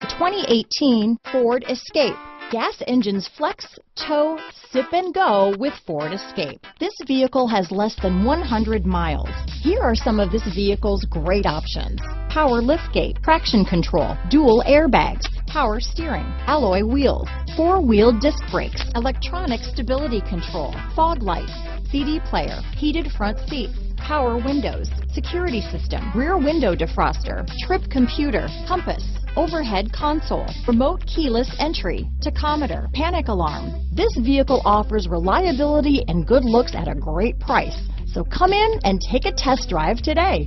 2018 Ford Escape. Gas engines flex, tow, sip and go with Ford Escape. This vehicle has less than 100 miles. Here are some of this vehicle's great options: power liftgate, traction control, dual airbags, power steering, alloy wheels, four-wheel disc brakes, electronic stability control, fog lights, CD player, heated front seats, power windows, security system, rear window defroster, trip computer, compass, overhead console, remote keyless entry, tachometer, panic alarm. This vehicle offers reliability and good looks at a great price. So come in and take a test drive today.